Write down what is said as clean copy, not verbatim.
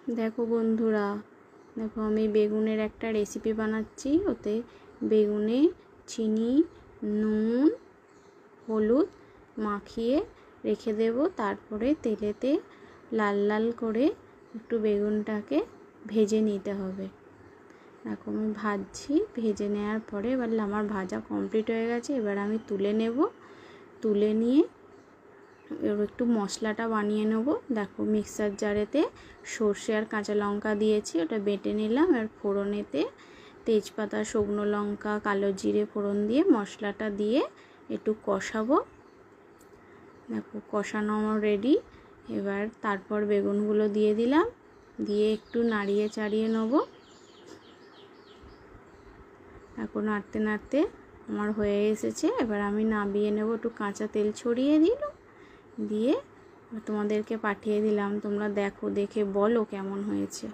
দেখো বন্ধুরা, দেখো আমি বেগুনের একটা রেসিপি বানাচ্ছি। ওতে বেগুনে চিনি, নুন, হলুদ মাখিয়ে রেখে দেব। তারপরে তেলেতে লাল লাল করে একটু বেগুনটাকে ভেজে নিতে হবে। দেখো আমি ভাজছি। ভেজে নেওয়ার পরে এবার আমার ভাজা কমপ্লিট হয়ে গেছে। এবার আমি তুলে নেব। তুলে নিয়ে এবার একটু মশলাটা বানিয়ে নেব। দেখো মিক্সার জারেতে সর্ষে আর কাঁচা লঙ্কা দিয়েছি, ওটা বেটে নিলাম। আর ফোড়নেতে তেজপাতা, শুকনো লঙ্কা, কালো জিরে ফোড়ন দিয়ে মশলাটা দিয়ে একটু কষাবো। দেখো কষানো আমার রেডি। এবার তারপর বেগুনগুলো দিয়ে দিলাম, দিয়ে একটু নাড়িয়ে চাড়িয়ে নেব। এখন নাড়তে নাড়তে আমার হয়ে এসেছে। এবার আমি নামিয়ে নেব। একটু কাঁচা তেল ছড়িয়ে দিলাম, দিয়ে তোমাদেরকে পাঠিয়ে দিলাম। তোমরা দেখো, দেখে বলো কেমন হয়েছে।